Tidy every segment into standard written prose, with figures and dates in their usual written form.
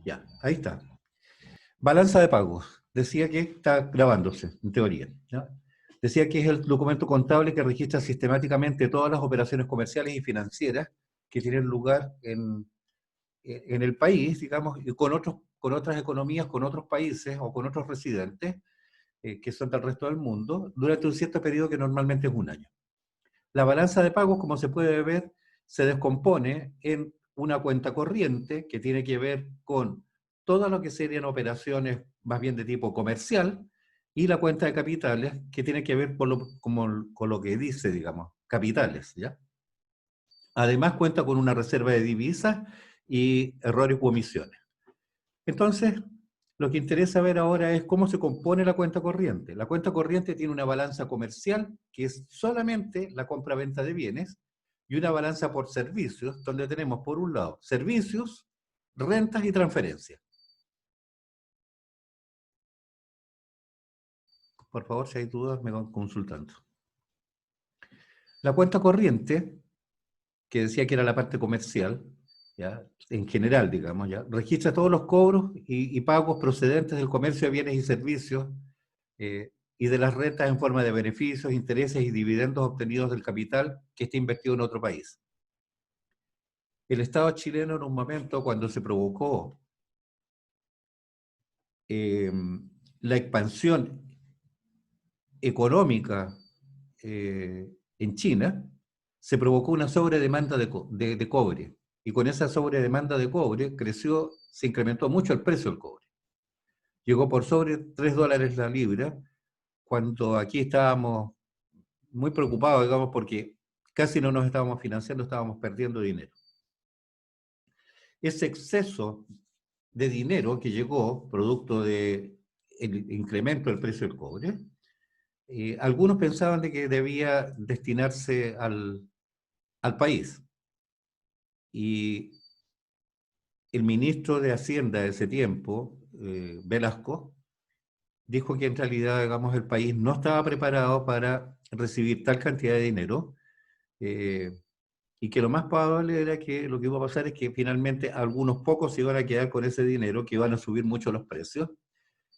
Ya, ahí está. Balanza de pagos. Decía que está grabándose, en teoría. ¿Ya? Decía que es el documento contable que registra sistemáticamente todas las operaciones comerciales y financieras que tienen lugar en el país, digamos, y con otras economías, con otros países o con otros residentes que son del resto del mundo, durante un cierto periodo que normalmente es un año. La balanza de pagos, como se puede ver, se descompone en una cuenta corriente que tiene que ver con todo lo que serían operaciones más bien de tipo comercial y la cuenta de capitales que tiene que ver con lo que dice, digamos, capitales, ¿ya? Además cuenta con una reserva de divisas y errores u omisiones. Entonces, lo que interesa ver ahora es cómo se compone la cuenta corriente. La cuenta corriente tiene una balanza comercial, que es solamente la compra-venta de bienes, y una balanza por servicios, donde tenemos, por un lado, servicios, rentas y transferencias. Por favor, si hay dudas, me van consultando. La cuenta corriente, que decía que era la parte comercial, ¿ya? En general, digamos, ¿ya? Registra todos los cobros y pagos procedentes del comercio de bienes y servicios y de las rentas en forma de beneficios, intereses y dividendos obtenidos del capital que está invertido en otro país. El Estado chileno en un momento cuando se provocó eh, la expansión económica en China, se provocó una sobredemanda de cobre. Y con esa sobredemanda de cobre se incrementó mucho el precio del cobre. Llegó por sobre $3 la libra, cuando aquí estábamos muy preocupados, digamos, porque casi no nos estábamos financiando, estábamos perdiendo dinero. Ese exceso de dinero que llegó producto del incremento del precio del cobre, algunos pensaban de que debía destinarse al país. Y el ministro de Hacienda de ese tiempo, Velasco, dijo que en realidad, digamos, el país no estaba preparado para recibir tal cantidad de dinero eh, y que lo más probable era que lo que iba a pasar es que finalmente algunos pocos se iban a quedar con ese dinero, que iban a subir mucho los precios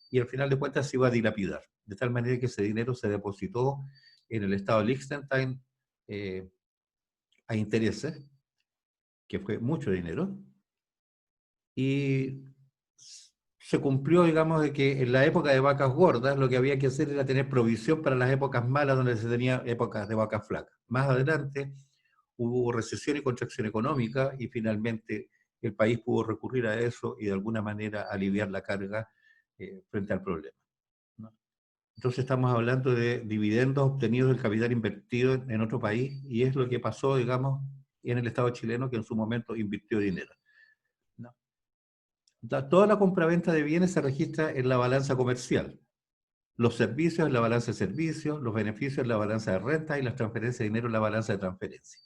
y al final de cuentas se iba a dilapidar. De tal manera que ese dinero se depositó en el estado de Liechtenstein eh, a intereses, que fue mucho dinero, y se cumplió, digamos, de que en la época de vacas gordas lo que había que hacer era tener provisión para las épocas malas donde se tenía épocas de vacas flacas. Más adelante hubo recesión y contracción económica y finalmente el país pudo recurrir a eso y de alguna manera aliviar la carga frente al problema, ¿no? Entonces estamos hablando de dividendos obtenidos del capital invertido en otro país y es lo que pasó, digamos, en el Estado chileno que en su momento invirtió dinero, ¿no? Toda la compraventa de bienes se registra en la balanza comercial, los servicios en la balanza de servicios, los beneficios en la balanza de renta y las transferencias de dinero en la balanza de transferencia.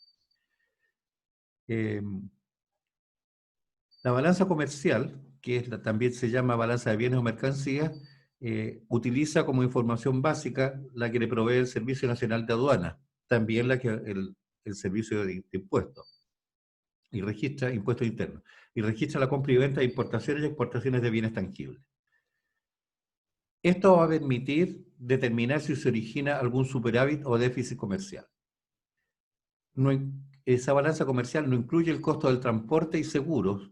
La balanza comercial, que también se llama balanza de bienes o mercancías, utiliza como información básica la que le provee el Servicio Nacional de Aduana, también el Servicio de Impuestos, y registra impuestos internos, y registra la compra y venta de importaciones y exportaciones de bienes tangibles. Esto va a permitir determinar si se origina algún superávit o déficit comercial. No, esa balanza comercial no incluye el costo del transporte y seguros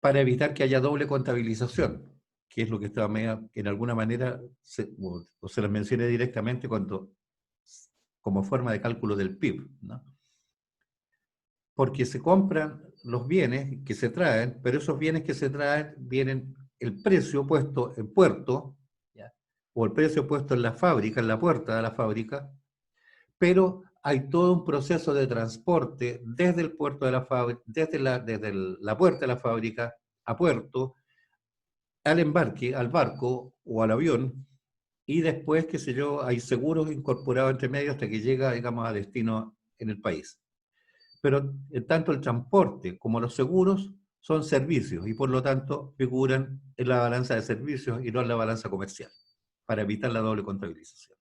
para evitar que haya doble contabilización, que es lo que estaba en alguna manera, o se les mencioné directamente como forma de cálculo del PIB, ¿no? Porque se compran los bienes que se traen, pero esos bienes que se traen vienen el precio puesto en puerto, ¿ya? O el precio puesto en la fábrica, en la puerta de la fábrica, pero hay todo un proceso de transporte desde el puerto de la fábrica, desde la puerta de la fábrica a puerto, al embarque, al barco o al avión, y después, qué sé yo, hay seguros incorporados entre medio hasta que llega, digamos, a destino en el país. Pero tanto el transporte como los seguros son servicios y por lo tanto figuran en la balanza de servicios y no en la balanza comercial, para evitar la doble contabilización.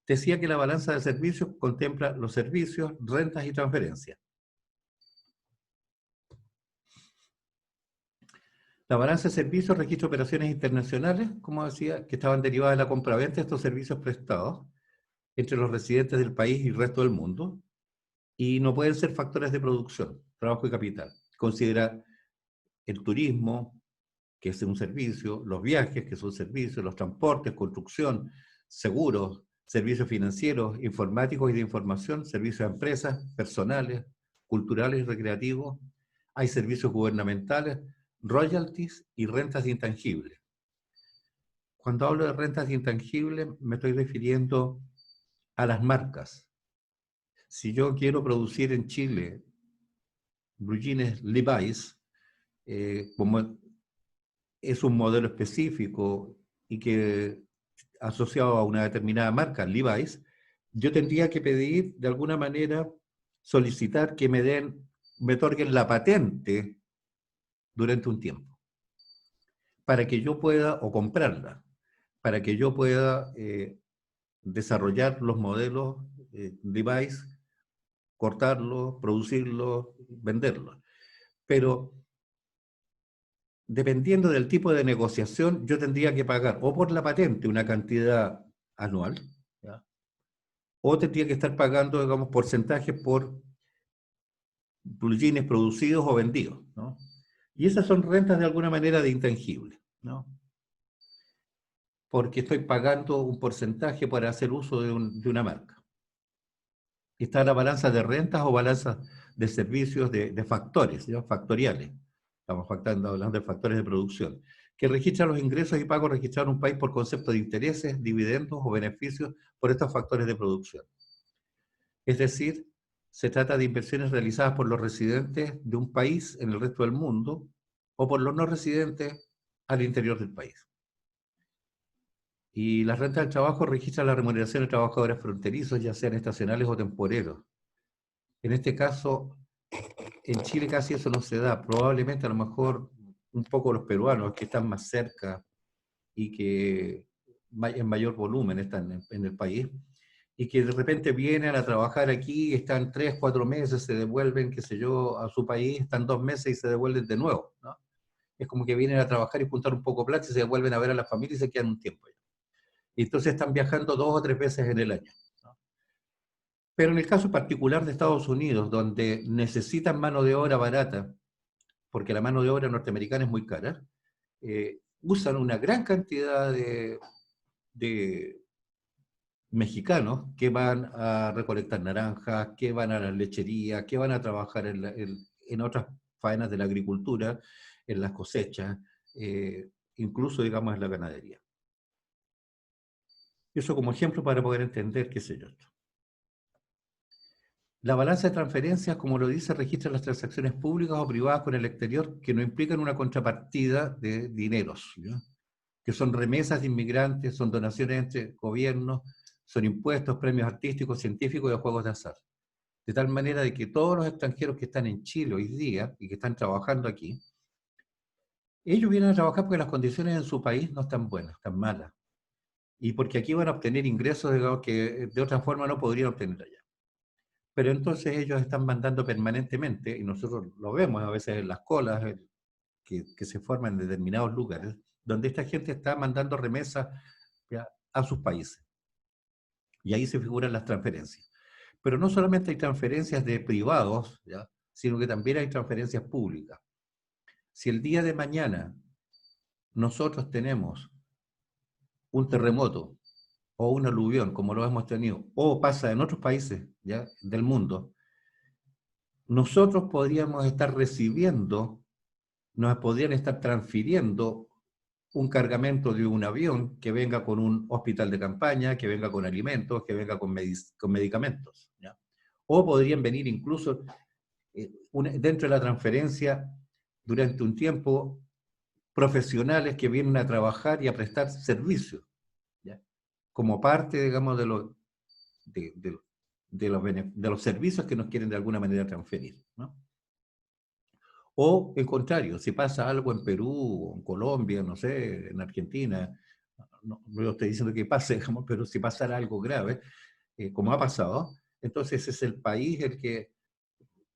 Decía que la balanza de servicios contempla los servicios, rentas y transferencias. La balanza de servicios registra operaciones internacionales, como decía, que estaban derivadas de la compraventa de estos servicios prestados entre los residentes del país y el resto del mundo, y no pueden ser factores de producción, trabajo y capital. Considera el turismo, que es un servicio, los viajes, que son servicios, los transportes, construcción, seguros, servicios financieros, informáticos y de información, servicios a empresas, personales, culturales y recreativos. Hay servicios gubernamentales, royalties y rentas intangibles. Cuando hablo de rentas intangibles, me estoy refiriendo a las marcas. Si yo quiero producir en Chile blue jeans Levi's, como es un modelo específico y que asociado a una determinada marca, Levi's, yo tendría que pedir, de alguna manera, solicitar que me otorguen la patente durante un tiempo, para que yo pueda, o comprarla, para que yo pueda desarrollar los modelos Levi's, cortarlos, producirlos, venderlos. Pero dependiendo del tipo de negociación, yo tendría que pagar o por la patente una cantidad anual, ¿ya? O tendría que estar pagando, digamos, porcentajes por plugins producidos o vendidos, ¿no? Y esas son rentas de alguna manera de intangible, ¿no? Porque estoy pagando un porcentaje para hacer uso de una marca. Está la balanza de rentas o balanza de servicios de factores, ¿no? Factoriales. Estamos hablando de factores de producción, que registran los ingresos y pagos registrados en un país por concepto de intereses, dividendos o beneficios por estos factores de producción. Es decir, se trata de inversiones realizadas por los residentes de un país en el resto del mundo o por los no residentes al interior del país. Y las rentas del trabajo registran la remuneración de trabajadores fronterizos, ya sean estacionales o temporeros. En este caso, en Chile casi eso no se da. Probablemente a lo mejor un poco los peruanos que están más cerca y que en mayor volumen están en el país, y que de repente vienen a trabajar aquí, están 3, 4 meses, se devuelven, qué sé yo, a su país, están 2 meses y se devuelven de nuevo, ¿no? Es como que vienen a trabajar y juntar un poco de plata y se devuelven a ver a la familia y se quedan un tiempo. Y entonces están viajando 2 o 3 veces en el año, ¿no? Pero en el caso particular de Estados Unidos, donde necesitan mano de obra barata, porque la mano de obra norteamericana es muy cara, usan una gran cantidad de mexicanos que van a recolectar naranjas, que van a la lechería, que van a trabajar en otras faenas de la agricultura, en las cosechas, incluso, digamos, en la ganadería. Eso como ejemplo para poder entender qué sé yo. La balanza de transferencias, como lo dice, registra las transacciones públicas o privadas con el exterior que no implican una contrapartida de dineros, ¿ya? Que son remesas de inmigrantes, son donaciones entre gobiernos, son impuestos, premios artísticos, científicos y de juegos de azar. De tal manera de que todos los extranjeros que están en Chile hoy día y que están trabajando aquí, ellos vienen a trabajar porque las condiciones en su país no están buenas, están malas. Y porque aquí van a obtener ingresos, digamos, que de otra forma no podrían obtener allá. Pero entonces ellos están mandando permanentemente, y nosotros lo vemos a veces en las colas que se forman en determinados lugares, donde esta gente está mandando remesas, ¿ya?, a sus países. Y ahí se figuran las transferencias. Pero no solamente hay transferencias de privados, ¿ya?, sino que también hay transferencias públicas. Si el día de mañana nosotros tenemos un terremoto o un aluvión, como lo hemos tenido, o pasa en otros países, ¿ya?, del mundo, nosotros podríamos estar recibiendo, nos podrían estar transfiriendo un cargamento de un avión que venga con un hospital de campaña, que venga con alimentos, que venga con medicamentos, ¿ya? O podrían venir incluso dentro de la transferencia durante un tiempo profesionales que vienen a trabajar y a prestar servicios, ¿ya?, como parte, digamos, de los servicios que nos quieren de alguna manera transferir, ¿no? O el contrario, si pasa algo en Perú, en Colombia, no sé, en Argentina, no lo estoy diciendo que pase, digamos, pero si pasara algo grave, como ha pasado, entonces es el país el que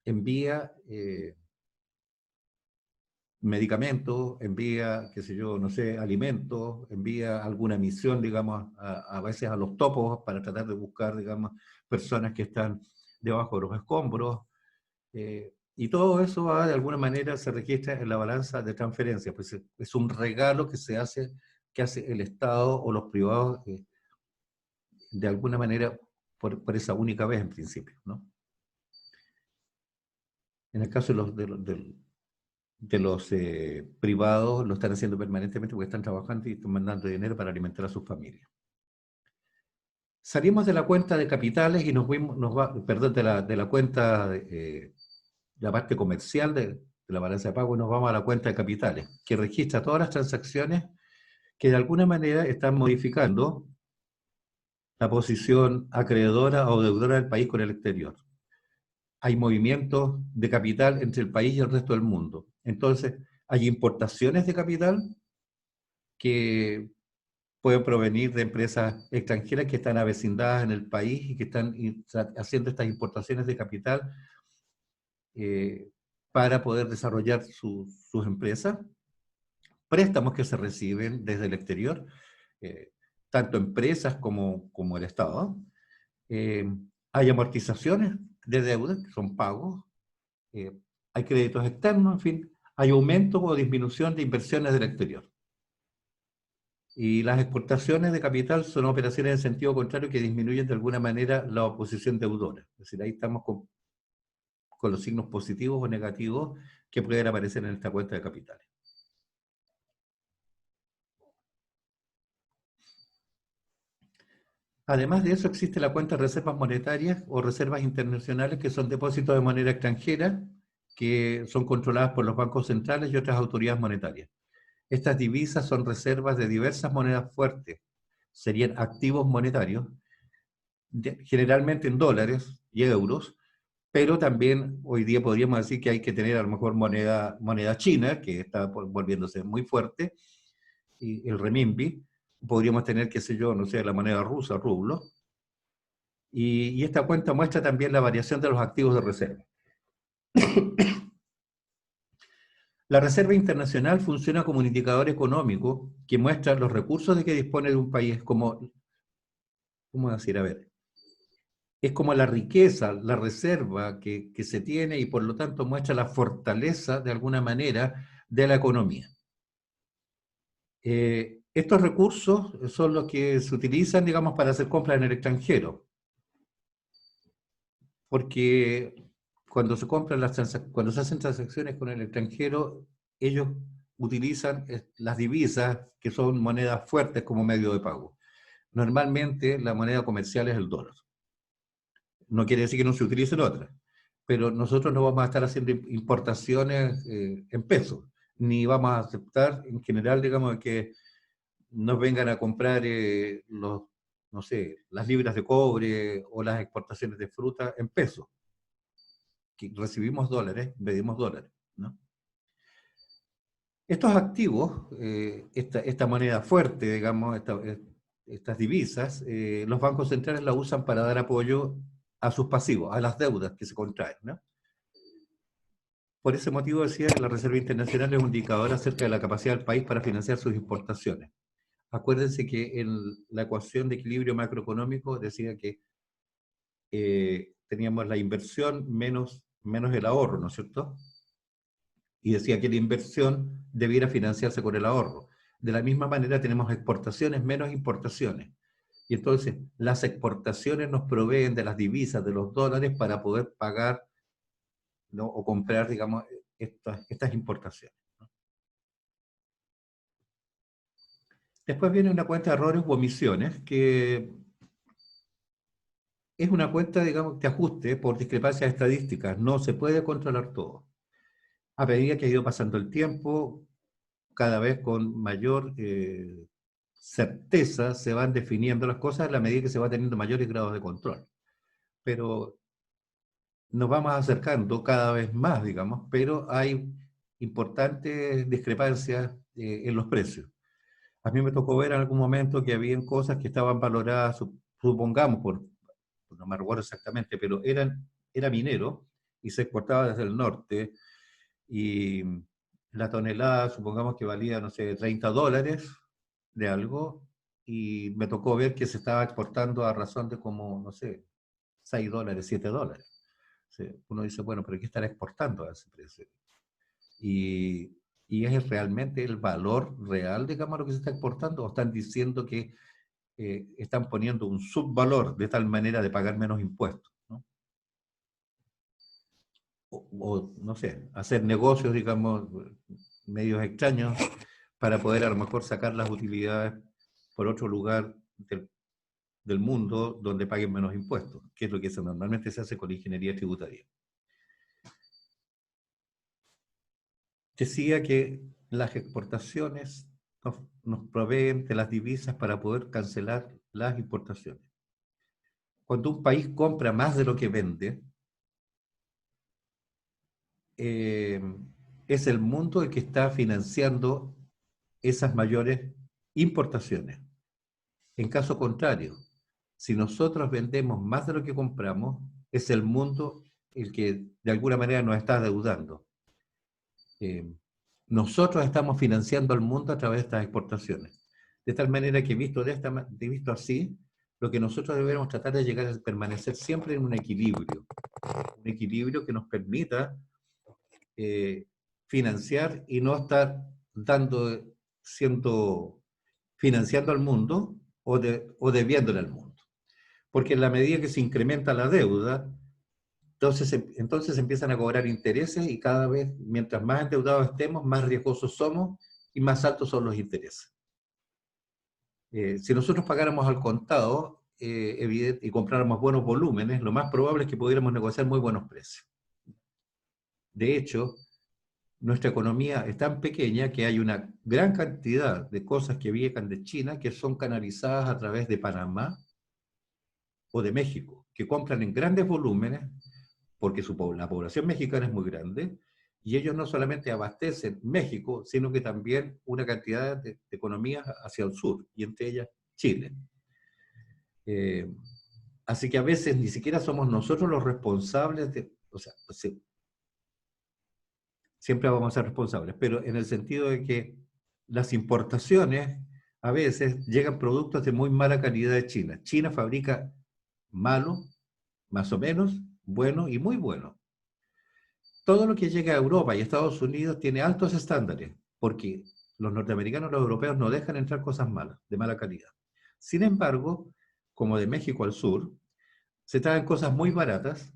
envía medicamentos, envía, qué sé yo, no sé, alimentos, envía alguna misión, digamos, a veces a los topos para tratar de buscar, digamos, personas que están debajo de los escombros. Y todo eso va, de alguna manera, se registra en la balanza de transferencias. Pues es un regalo que hace el Estado o los privados, de alguna manera, por esa única vez en principio, ¿no? En el caso de los privados, lo están haciendo permanentemente porque están trabajando y están mandando dinero para alimentar a sus familias. Salimos de la cuenta de capitales y perdón, de la cuenta, la parte comercial de la balanza de pago, y nos vamos a la cuenta de capitales, que registra todas las transacciones que de alguna manera están modificando la posición acreedora o deudora del país con el exterior. Hay movimientos de capital entre el país y el resto del mundo. Entonces, hay importaciones de capital que pueden provenir de empresas extranjeras que están avecindadas en el país y que están haciendo estas importaciones de capital para poder desarrollar sus empresas. Préstamos que se reciben desde el exterior, tanto empresas como el Estado. Hay amortizaciones de deuda, que son pagos. Hay créditos externos, en fin. Hay aumento o disminución de inversiones del exterior. Y las exportaciones de capital son operaciones en sentido contrario que disminuyen de alguna manera la posición deudora. Es decir, ahí estamos con los signos positivos o negativos que pueden aparecer en esta cuenta de capitales. Además de eso, existe la cuenta de reservas monetarias o reservas internacionales, que son depósitos de moneda extranjera que son controladas por los bancos centrales y otras autoridades monetarias. Estas divisas son reservas de diversas monedas fuertes, serían activos monetarios, generalmente en dólares y euros, pero también hoy día podríamos decir que hay que tener a lo mejor moneda china, que está volviéndose muy fuerte, y el renminbi. Podríamos tener, qué sé yo, no sé, la moneda rusa, rublo. Y esta cuenta muestra también la variación de los activos de reserva. La reserva internacional funciona como un indicador económico que muestra los recursos de que dispone de un país, como, ¿cómo decir? A ver, es como la riqueza, la reserva que se tiene, y por lo tanto muestra la fortaleza, de alguna manera, de la economía. Estos recursos son los que se utilizan, digamos, para hacer compras en el extranjero, porque cuando cuando se hacen transacciones con el extranjero, ellos utilizan las divisas, que son monedas fuertes, como medio de pago. Normalmente la moneda comercial es el dólar. No quiere decir que no se utilicen otras, pero nosotros no vamos a estar haciendo importaciones en pesos, ni vamos a aceptar en general, digamos, que nos vengan a comprar no sé, las libras de cobre o las exportaciones de fruta en pesos. Que recibimos dólares, pedimos dólares, ¿no? Estos activos, esta moneda fuerte, digamos, estas divisas, los bancos centrales la usan para dar apoyo a sus pasivos, a las deudas que se contraen, ¿no? Por ese motivo decía que la Reserva Internacional es un indicador acerca de la capacidad del país para financiar sus importaciones. Acuérdense que en la ecuación de equilibrio macroeconómico decía que teníamos la inversión menos el ahorro, ¿no es cierto? Y decía que la inversión debiera financiarse con el ahorro. De la misma manera tenemos exportaciones menos importaciones. Y entonces las exportaciones nos proveen de las divisas, de los dólares, para poder pagar, ¿no? O comprar, digamos, estas importaciones, ¿no? Después viene una cuenta de errores u omisiones, que es una cuenta, digamos, de ajuste por discrepancias estadísticas. No se puede controlar todo. A medida que ha ido pasando el tiempo, cada vez con mayor certeza se van definiendo las cosas a la medida que se va teniendo mayores grados de control. Pero nos vamos acercando cada vez más, digamos, pero hay importantes discrepancias en los precios. A mí me tocó ver en algún momento que habían cosas que estaban valoradas, supongamos, no me recuerdo exactamente, pero era minero y se exportaba desde el norte, y la tonelada, supongamos que valía, no sé, $30 de algo, y me tocó ver que se estaba exportando a razón de como, no sé, $6, $7. Sí, uno dice, bueno, pero ¿qué estará exportando a ese precio? Y, y es realmente el valor real, digamos, lo que se está exportando, o están diciendo que están poniendo un subvalor de tal manera de pagar menos impuestos, ¿no? No sé, hacer negocios, digamos, medios extraños para poder a lo mejor sacar las utilidades por otro lugar del mundo donde paguen menos impuestos, que es lo que normalmente se hace con la ingeniería tributaria. Decía que las exportaciones nos proveen de las divisas para poder cancelar las importaciones. Cuando un país compra más de lo que vende, eh, es el mundo el que está financiando esas mayores importaciones. En caso contrario, si nosotros vendemos más de lo que compramos, es el mundo el que de alguna manera nos está deudando. Nosotros estamos financiando al mundo a través de estas exportaciones. De tal manera que visto así, lo que nosotros debemos tratar de llegar a permanecer siempre en un equilibrio que nos permita financiar y no estar financiando al mundo o debiéndole al mundo. Porque en la medida que se incrementa la deuda, entonces empiezan a cobrar intereses y cada vez, mientras más endeudados estemos, más riesgosos somos y más altos son los intereses. Si nosotros pagáramos al contado y compráramos buenos volúmenes, lo más probable es que pudiéramos negociar muy buenos precios. De hecho, nuestra economía es tan pequeña que hay una gran cantidad de cosas que vienen de China que son canalizadas a través de Panamá o de México, que compran en grandes volúmenes porque la población mexicana es muy grande y ellos no solamente abastecen México, sino que también una cantidad de economías hacia el sur, y entre ellas Chile. Así que a veces ni siquiera somos nosotros los responsables o sea, sí, siempre vamos a ser responsables, pero en el sentido de que las importaciones a veces llegan productos de muy mala calidad de China. China fabrica malo, más o menos, bueno y muy bueno. Todo lo que llega a Europa y Estados Unidos tiene altos estándares, porque los norteamericanos y los europeos no dejan entrar cosas malas, de mala calidad. Sin embargo, como de México al sur, se traen cosas muy baratas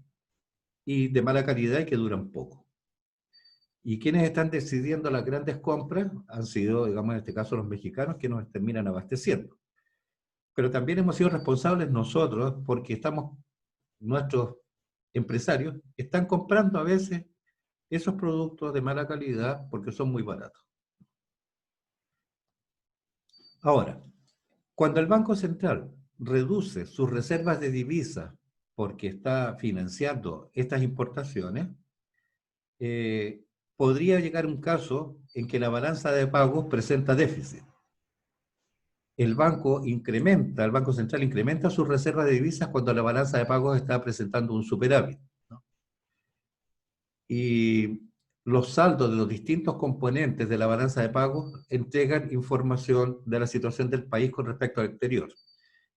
y de mala calidad y que duran poco. Y quienes están decidiendo las grandes compras han sido, digamos, en este caso los mexicanos, que nos terminan abasteciendo. Pero también hemos sido responsables nosotros porque nuestros empresarios están comprando a veces esos productos de mala calidad porque son muy baratos. Ahora, cuando el Banco Central reduce sus reservas de divisas porque está financiando estas importaciones, eh, podría llegar un caso en que la balanza de pagos presenta déficit. El Banco Central incrementa sus reservas de divisas cuando la balanza de pagos está presentando un superávit, ¿no? Y los saldos de los distintos componentes de la balanza de pagos entregan información de la situación del país con respecto al exterior.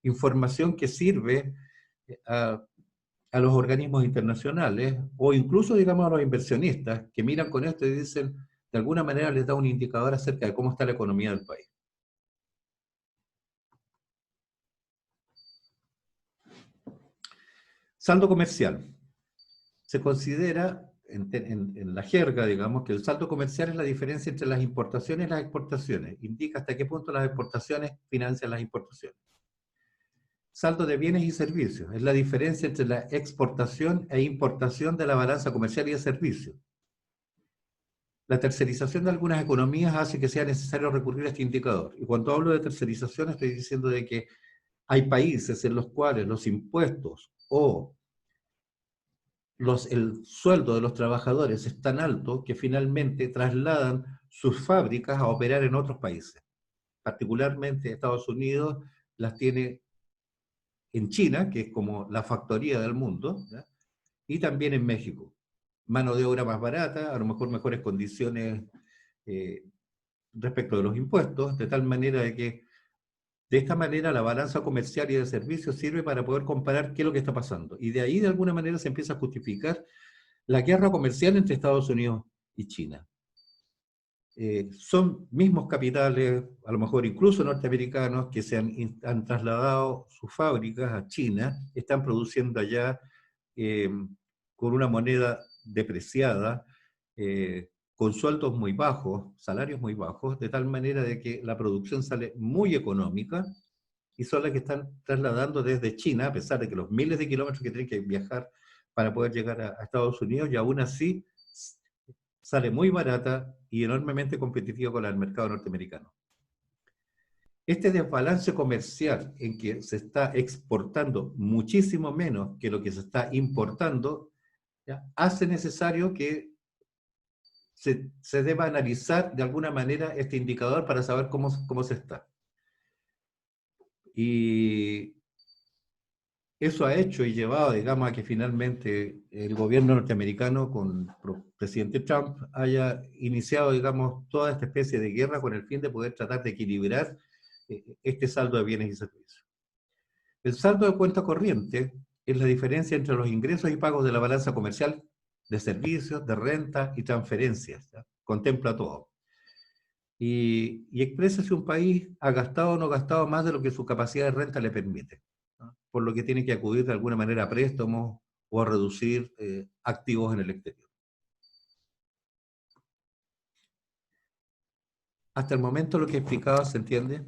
Información que sirve a los organismos internacionales o incluso, digamos, a los inversionistas que miran con esto y dicen, de alguna manera les da un indicador acerca de cómo está la economía del país. Saldo comercial. Se considera en la jerga, digamos, que el saldo comercial es la diferencia entre las importaciones y las exportaciones. Indica hasta qué punto las exportaciones financian las importaciones. Saldo de bienes y servicios. Es la diferencia entre la exportación e importación de la balanza comercial y de servicios. La tercerización de algunas economías hace que sea necesario recurrir a este indicador. Y cuando hablo de tercerización estoy diciendo de que hay países en los cuales los impuestos o el sueldo de los trabajadores es tan alto que finalmente trasladan sus fábricas a operar en otros países. Particularmente Estados Unidos las tiene en China, que es como la factoría del mundo, ¿ya? Y también en México. Mano de obra más barata, a lo mejor mejores condiciones respecto de los impuestos, de tal manera de que de esta manera la balanza comercial y de servicios sirve para poder comparar qué es lo que está pasando. Y de ahí de alguna manera se empieza a justificar la guerra comercial entre Estados Unidos y China. Son mismos capitales, a lo mejor incluso norteamericanos, que han trasladado sus fábricas a China, están produciendo allá con una moneda depreciada, con sueldos muy bajos, salarios muy bajos, de tal manera de que la producción sale muy económica y son las que están trasladando desde China, a pesar de que los miles de kilómetros que tienen que viajar para poder llegar a Estados Unidos, y aún así sale muy barata y enormemente competitiva con el mercado norteamericano. Este desbalance comercial en que se está exportando muchísimo menos que lo que se está importando, ¿ya?, hace necesario que se deba analizar de alguna manera este indicador para saber cómo se está. Y eso ha hecho y llevado, digamos, a que finalmente el gobierno norteamericano con el presidente Trump haya iniciado, digamos, toda esta especie de guerra con el fin de poder tratar de equilibrar este saldo de bienes y servicios. El saldo de cuenta corriente es la diferencia entre los ingresos y pagos de la balanza comercial de servicios, de renta y transferencias, ¿ya? Contempla todo. Y expresa si un país ha gastado o no gastado más de lo que su capacidad de renta le permite, ¿no?, por lo que tiene que acudir de alguna manera a préstamos o a reducir activos en el exterior. Hasta el momento lo que he explicado se entiende.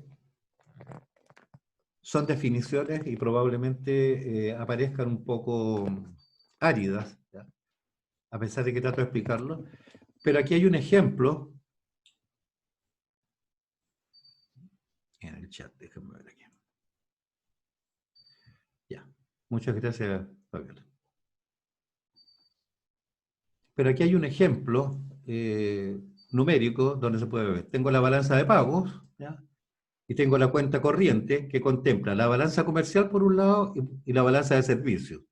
Son definiciones y probablemente aparezcan un poco áridas, ¿ya?, a pesar de que trato de explicarlo. Pero aquí hay un ejemplo en el chat, déjenme ver aquí. Ya, muchas gracias, Fabiola. Pero aquí hay un ejemplo numérico donde se puede ver. Tengo la balanza de pagos, ¿ya?, y tengo la cuenta corriente que contempla la balanza comercial por un lado y la balanza de servicios.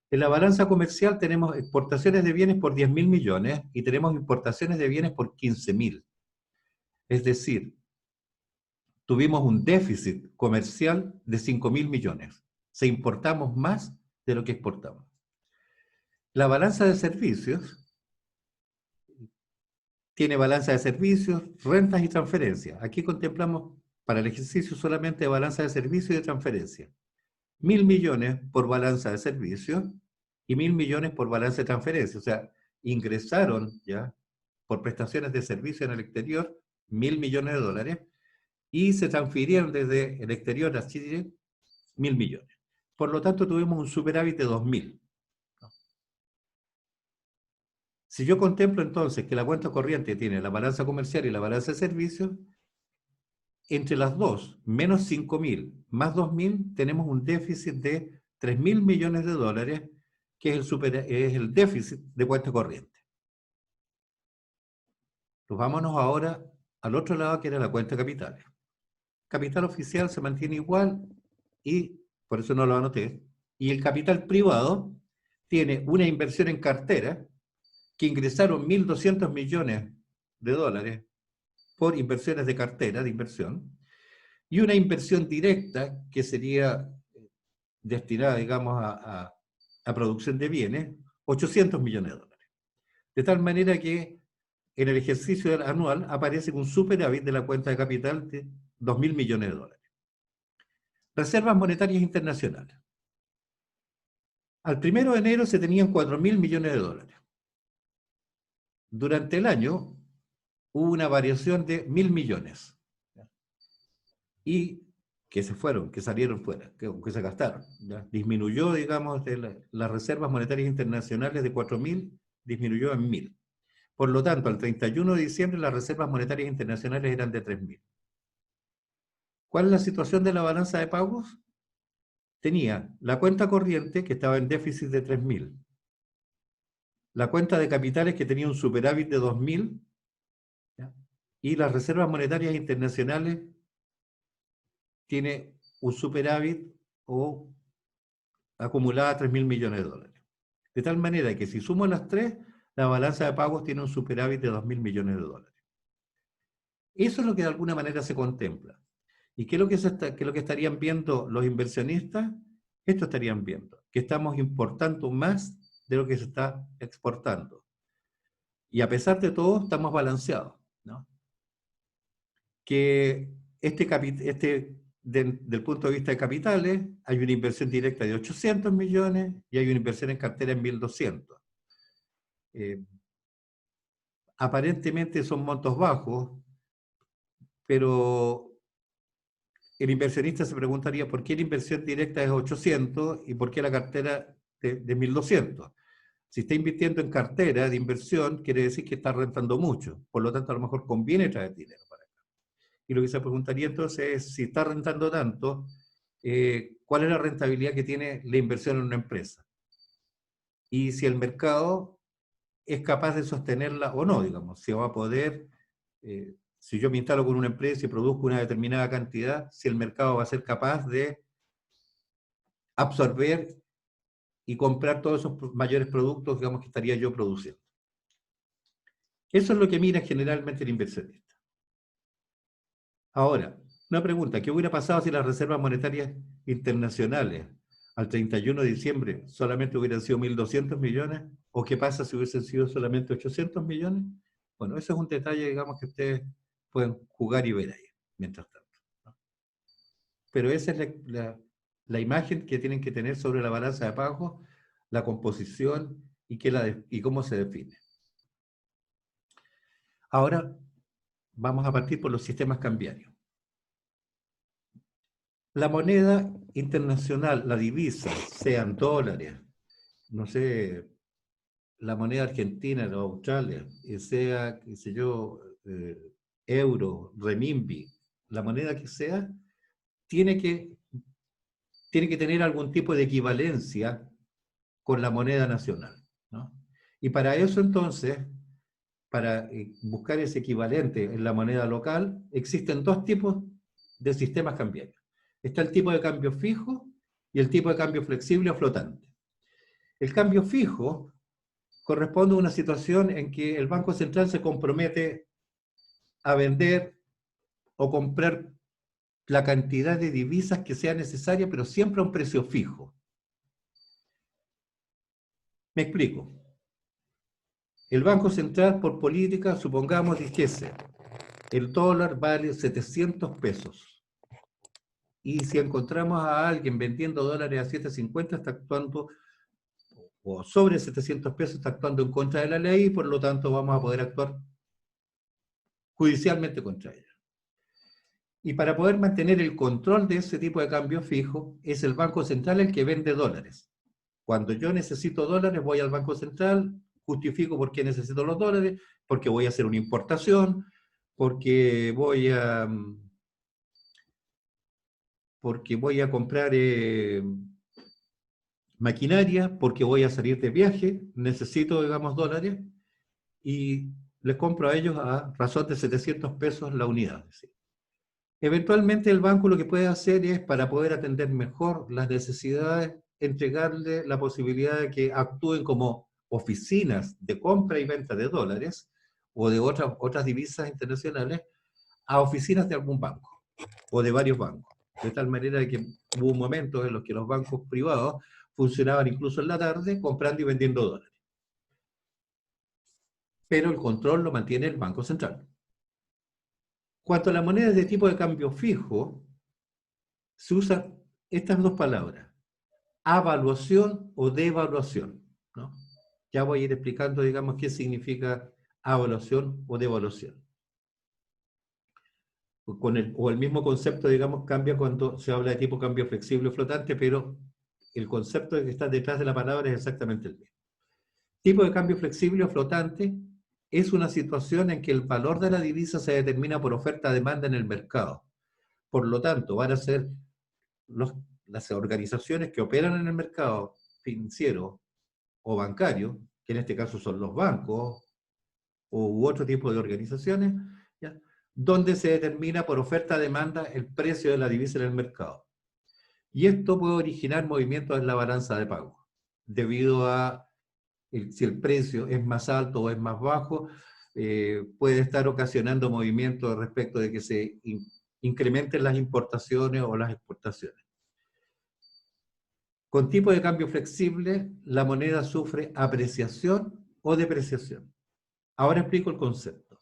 En la balanza comercial tenemos exportaciones de bienes por 10.000 millones y tenemos importaciones de bienes por 15.000. Es decir, tuvimos un déficit comercial de 5.000 millones. Se importamos más de lo que exportamos. La balanza de servicios tiene balanza de servicios, rentas y transferencias. Aquí contemplamos para el ejercicio solamente balanza de servicios y de transferencias. 1.000 millones por balanza de servicios y 1.000 millones por balanza de transferencias. O sea, ingresaron ya por prestaciones de servicio en el exterior 1.000 millones de dólares y se transfirieron desde el exterior a Chile 1.000 millones. Por lo tanto, tuvimos un superávit de 2.000. Si yo contemplo entonces que la cuenta corriente tiene la balanza comercial y la balanza de servicios, entre las dos, menos 5.000 más 2.000, tenemos un déficit de 3.000 millones de dólares, que es el déficit de cuenta corriente. Pues vámonos ahora al otro lado, que era la cuenta de capitales. Capital oficial se mantiene igual y por eso no lo anoté. Y el capital privado tiene una inversión en cartera que ingresaron 1.200 millones de dólares por inversiones de cartera de inversión, y una inversión directa que sería destinada, digamos, a producción de bienes, 800 millones de dólares. De tal manera que en el ejercicio anual aparece un superávit de la cuenta de capital de 2.000 millones de dólares. Reservas monetarias internacionales. Al 1 de enero se tenían 4.000 millones de dólares. Durante el año hubo una variación de 1.000 millones. Y que se fueron, que salieron fuera, que se gastaron, ¿ya? Disminuyó, digamos, las reservas monetarias internacionales de 4.000, disminuyó en 1.000. Por lo tanto, al 31 de diciembre las reservas monetarias internacionales eran de 3.000. ¿Cuál es la situación de la balanza de pagos? Tenía la cuenta corriente, que estaba en déficit de 3.000, la cuenta de capitales, que tenía un superávit de 2.000, ¿ya?, y las reservas monetarias internacionales tiene un superávit o acumulada 3.000 millones de dólares. De tal manera que si sumo las tres, la balanza de pagos tiene un superávit de 2.000 millones de dólares. Eso es lo que de alguna manera se contempla. ¿Y qué es lo que, qué es lo que estarían viendo los inversionistas? Esto estarían viendo, que estamos importando más de lo que se está exportando. Y a pesar de todo, estamos balanceados, ¿no? Que del punto de vista de capitales, hay una inversión directa de 800 millones y hay una inversión en cartera en 1.200. Aparentemente son montos bajos, pero el inversionista se preguntaría por qué la inversión directa es 800 y por qué la cartera de 1.200. Si está invirtiendo en cartera de inversión, quiere decir que está rentando mucho. Por lo tanto, a lo mejor conviene traer dinero para acá. Y lo que se preguntaría entonces es, si está rentando tanto, ¿cuál es la rentabilidad que tiene la inversión en una empresa? Y si el mercado es capaz de sostenerla o no, digamos, si va a poder... si yo me instalo con una empresa y produzco una determinada cantidad, si el mercado va a ser capaz de absorber y comprar todos esos mayores productos, digamos, que estaría yo produciendo. Eso es lo que mira generalmente el inversionista. Ahora, una pregunta, ¿qué hubiera pasado si las reservas monetarias internacionales al 31 de diciembre solamente hubieran sido 1.200 millones? ¿O qué pasa si hubiesen sido solamente 800 millones? Bueno, eso es un detalle, digamos, que ustedes pueden jugar y ver ahí, mientras tanto, ¿no? Pero esa es la imagen que tienen que tener sobre la balanza de pagos, la composición y cómo se define. Ahora vamos a partir por los sistemas cambiarios. La moneda internacional, la divisa, sean dólares, no sé, la moneda argentina o australia, y sea, qué sé yo, euro, renminbi, la moneda que sea, tiene que tener algún tipo de equivalencia con la moneda nacional, ¿no? Y para eso entonces, para buscar ese equivalente en la moneda local, existen dos tipos de sistemas cambiarios. Está el tipo de cambio fijo y el tipo de cambio flexible o flotante. El cambio fijo corresponde a una situación en que el Banco Central se compromete a vender o comprar la cantidad de divisas que sea necesaria, pero siempre a un precio fijo. Me explico. El Banco Central, por política, supongamos, dijese, el dólar vale 700 pesos. Y si encontramos a alguien vendiendo dólares a 750, está actuando, o sobre 700 pesos, está actuando en contra de la ley, y por lo tanto vamos a poder actuar judicialmente contra ella. Y para poder mantener el control de ese tipo de cambio fijo, es el Banco Central el que vende dólares. Cuando yo necesito dólares, voy al Banco Central, justifico por qué necesito los dólares, porque voy a hacer una importación, porque voy a comprar maquinaria, porque voy a salir de viaje, necesito, digamos, dólares, y les compro a ellos a razón de 700 pesos la unidad. ¿Sí? Eventualmente el banco lo que puede hacer es, para poder atender mejor las necesidades, entregarle la posibilidad de que actúen como oficinas de compra y venta de dólares o de otras divisas internacionales a oficinas de algún banco o de varios bancos. De tal manera que hubo momentos en los que los bancos privados funcionaban incluso en la tarde comprando y vendiendo dólares. Pero el control lo mantiene el Banco Central. Cuanto a las monedas de tipo de cambio fijo, se usan estas dos palabras, avaluación o devaluación, ¿no? Ya voy a ir explicando, digamos, qué significa avaluación o devaluación. O el mismo concepto, digamos, cambia cuando se habla de tipo cambio flexible o flotante, pero el concepto que está detrás de la palabra es exactamente el mismo. Tipo de cambio flexible o flotante es una situación en que el valor de la divisa se determina por oferta-demanda en el mercado. Por lo tanto, van a ser las organizaciones que operan en el mercado financiero o bancario, que en este caso son los bancos u otro tipo de organizaciones, ¿ya? Donde se determina por oferta-demanda el precio de la divisa en el mercado. Y esto puede originar movimientos en la balanza de pago, debido a si el precio es más alto o es más bajo, puede estar ocasionando movimientos respecto de que se incrementen las importaciones o las exportaciones. Con tipo de cambio flexible, la moneda sufre apreciación o depreciación. Ahora explico el concepto.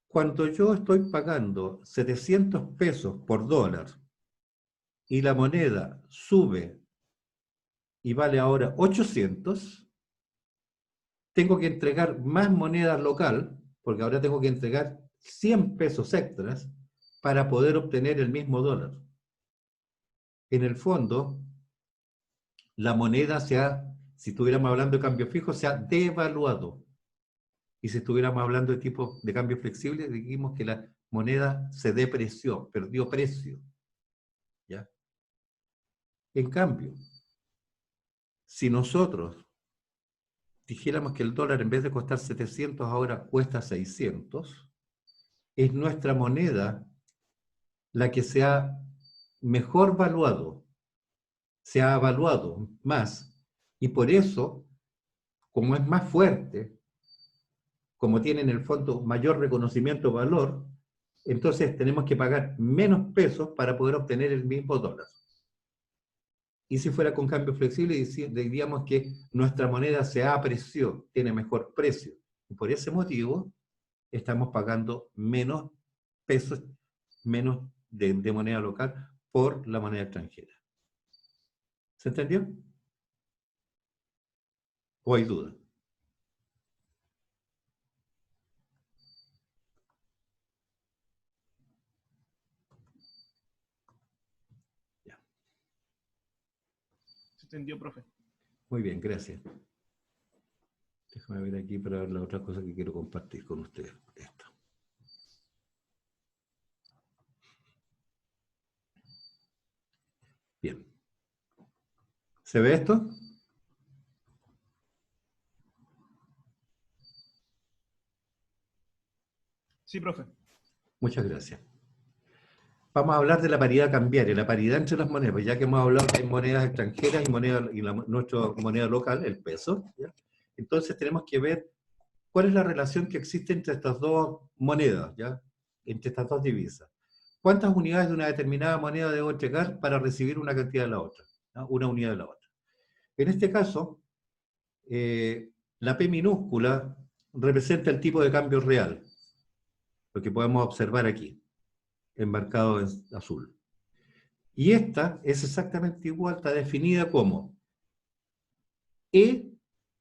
Cuando yo estoy pagando 700 pesos por dólar y la moneda sube y vale ahora 800, tengo que entregar más moneda local, porque ahora tengo que entregar 100 pesos extras para poder obtener el mismo dólar. En el fondo, la moneda si estuviéramos hablando de cambio fijo, se ha devaluado. Y si estuviéramos hablando de tipo de cambio flexible, dijimos que la moneda se depreció, perdió precio. ¿Ya? En cambio, si nosotros dijéramos que el dólar en vez de costar 700 ahora cuesta 600, es nuestra moneda la que se ha mejor valuado, se ha evaluado más, y por eso, como es más fuerte, como tiene en el fondo mayor reconocimiento de valor, entonces tenemos que pagar menos pesos para poder obtener el mismo dólar. Y si fuera con cambio flexible, diríamos que nuestra moneda se apreció, tiene mejor precio. Y por ese motivo, estamos pagando menos pesos, menos de moneda local por la moneda extranjera. ¿Se entendió? ¿O hay duda? Ya. Se entendió, profe. Muy bien, gracias. Déjame ver aquí para ver la otra cosa que quiero compartir con ustedes. Esto. Bien. ¿Se ve esto? Sí, profe. Muchas gracias. Vamos a hablar de la paridad cambiaria, la paridad entre las monedas, pues ya que hemos hablado que hay monedas extranjeras y nuestra moneda local, el peso, ¿ya? Entonces tenemos que ver cuál es la relación que existe entre estas dos monedas, ¿ya? Entre estas dos divisas. ¿Cuántas unidades de una determinada moneda debo entregar para recibir una cantidad de la otra? ¿No? Una unidad de la otra. En este caso, la P minúscula representa el tipo de cambio real, lo que podemos observar aquí, enmarcado en azul. Y esta es exactamente igual, está definida como E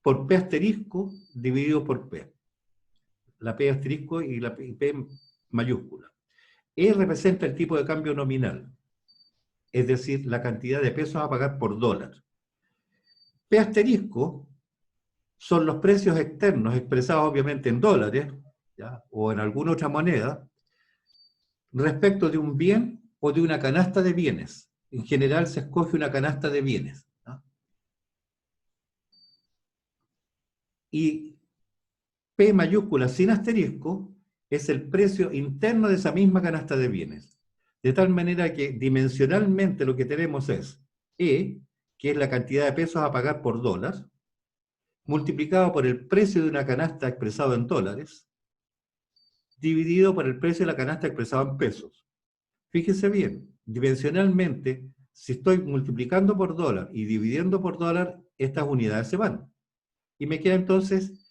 por P asterisco dividido por P. La P asterisco y la P mayúscula. E representa el tipo de cambio nominal, es decir, la cantidad de pesos a pagar por dólar. P asterisco son los precios externos expresados obviamente en dólares, ¿ya? O en alguna otra moneda, respecto de un bien o de una canasta de bienes. En general se escoge una canasta de bienes, ¿no? Y P mayúscula sin asterisco es el precio interno de esa misma canasta de bienes. De tal manera que dimensionalmente lo que tenemos es E, que es la cantidad de pesos a pagar por dólar, multiplicado por el precio de una canasta expresado en dólares, dividido por el precio de la canasta expresado en pesos. Fíjese bien, dimensionalmente, si estoy multiplicando por dólar y dividiendo por dólar, estas unidades se van. Y me queda entonces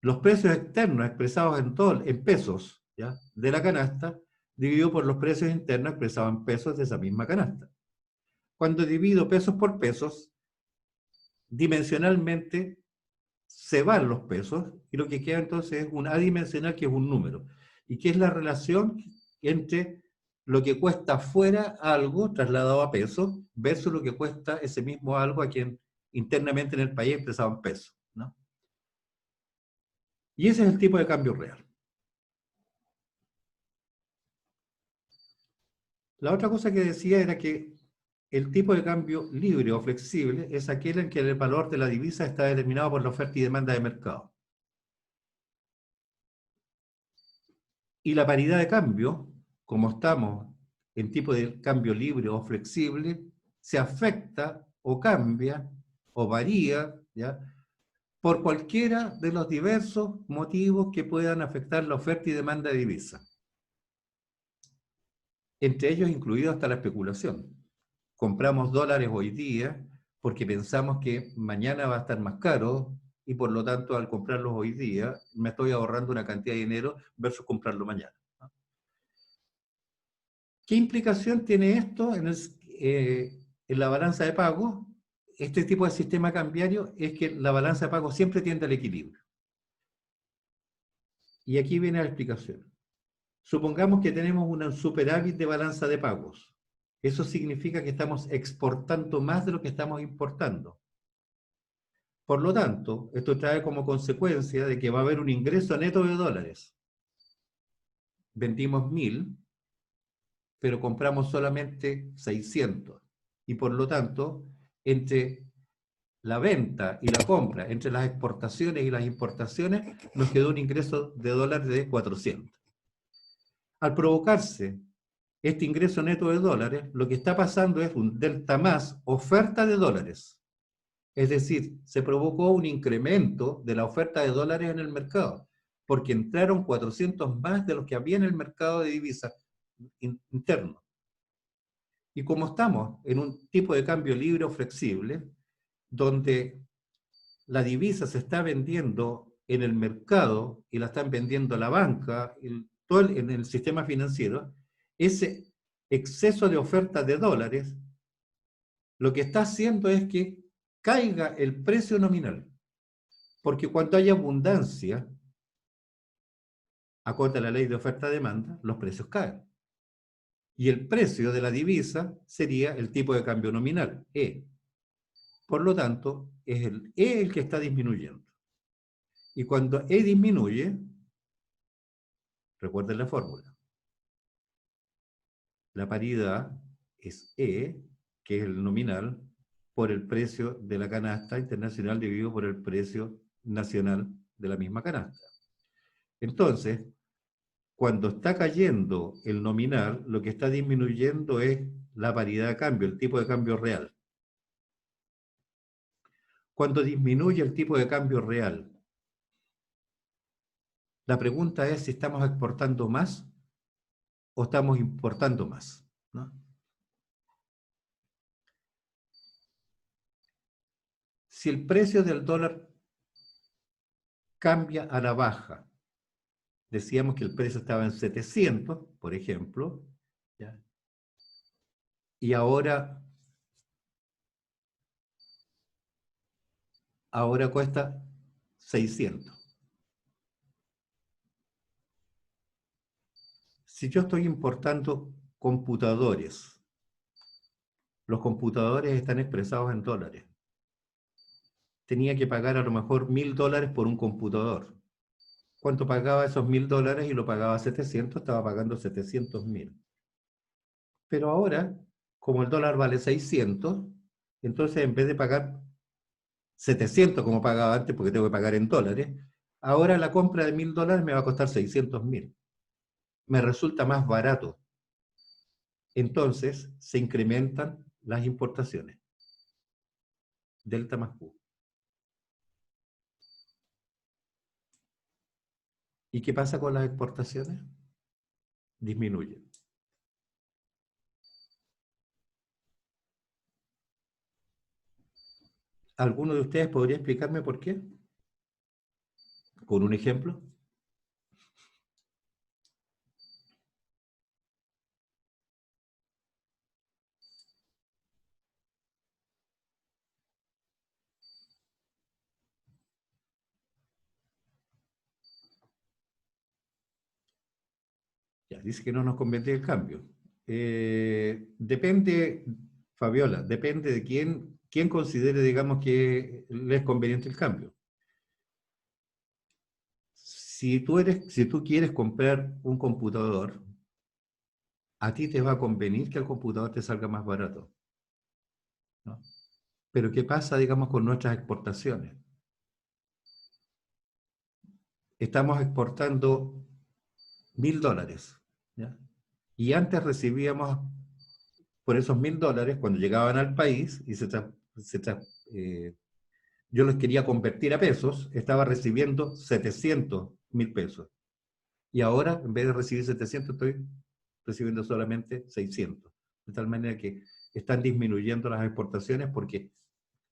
los precios externos expresados en pesos, ¿ya? De la canasta, dividido por los precios internos expresados en pesos de esa misma canasta. Cuando divido pesos por pesos, dimensionalmente se van los pesos y lo que queda entonces es un adimensional, que es un número. ¿Y qué es la relación entre lo que cuesta fuera algo trasladado a pesos versus lo que cuesta ese mismo algo aquí internamente en el país expresado en pesos, ¿no? Y ese es el tipo de cambio real. La otra cosa que decía era que el tipo de cambio libre o flexible es aquel en que el valor de la divisa está determinado por la oferta y demanda de mercado. Y la paridad de cambio, como estamos en tipo de cambio libre o flexible, se afecta o cambia o varía, ¿ya?, por cualquiera de los diversos motivos que puedan afectar la oferta y demanda de divisas. Entre ellos incluido hasta la especulación. Compramos dólares hoy día porque pensamos que mañana va a estar más caro y por lo tanto al comprarlos hoy día me estoy ahorrando una cantidad de dinero versus comprarlo mañana. ¿Qué implicación tiene esto en la balanza de pagos? Este tipo de sistema cambiario es que la balanza de pagos siempre tiende al equilibrio. Y aquí viene la explicación. Supongamos que tenemos un superávit de balanza de pagos. Eso significa que estamos exportando más de lo que estamos importando. Por lo tanto, esto trae como consecuencia de que va a haber un ingreso neto de dólares. Vendimos 1000, pero compramos solamente 600. Y por lo tanto, entre la venta y la compra, entre las exportaciones y las importaciones, nos quedó un ingreso de dólares de 400. Al provocarse este ingreso neto de dólares, lo que está pasando es un delta más oferta de dólares. Es decir, se provocó un incremento de la oferta de dólares en el mercado, porque entraron 400 más de los que había en el mercado de divisas interno. Y como estamos en un tipo de cambio libre o flexible, donde la divisa se está vendiendo en el mercado y la están vendiendo la banca, en el sistema financiero, ese exceso de oferta de dólares lo que está haciendo es que caiga el precio nominal. Porque cuando hay abundancia, acorde a la ley de oferta-demanda, los precios caen. Y el precio de la divisa sería el tipo de cambio nominal, E. Por lo tanto, es el E el que está disminuyendo. Y cuando E disminuye, recuerden la fórmula. La paridad es E, que es el nominal, por el precio de la canasta internacional dividido por el precio nacional de la misma canasta. Entonces, cuando está cayendo el nominal, lo que está disminuyendo es la paridad de cambio, el tipo de cambio real. Cuando disminuye el tipo de cambio real, la pregunta es si estamos exportando más o estamos importando más, ¿no? Si el precio del dólar cambia a la baja, decíamos que el precio estaba en 700, por ejemplo, ¿ya?, y ahora cuesta 600. Si yo estoy importando computadores, los computadores están expresados en dólares. Tenía que pagar a lo mejor $1000 por un computador. ¿Cuánto pagaba esos $1000? Y lo pagaba 700, estaba pagando 700.000. Pero ahora, como el dólar vale 600, entonces en vez de pagar 700 como pagaba antes, porque tengo que pagar en dólares, ahora la compra de $1000 me va a costar 600.000. Me resulta más barato. Entonces se incrementan las importaciones. Delta más Q. ¿Y qué pasa con las exportaciones? Disminuyen. ¿Alguno de ustedes podría explicarme por qué? ¿Con un ejemplo? Ya, dice que no nos conviene el cambio. Depende, Fabiola, depende de quién considere, digamos, que le es conveniente el cambio. Si tú quieres comprar un computador, a ti te va a convenir que el computador te salga más barato, ¿no? Pero ¿qué pasa, digamos, con nuestras exportaciones? Estamos exportando $1000, ¿ya? Y antes recibíamos por esos $1000, cuando llegaban al país y se yo los quería convertir a pesos, estaba recibiendo 700.000 pesos. Y ahora, en vez de recibir 700, estoy recibiendo solamente 600. De tal manera que están disminuyendo las exportaciones porque,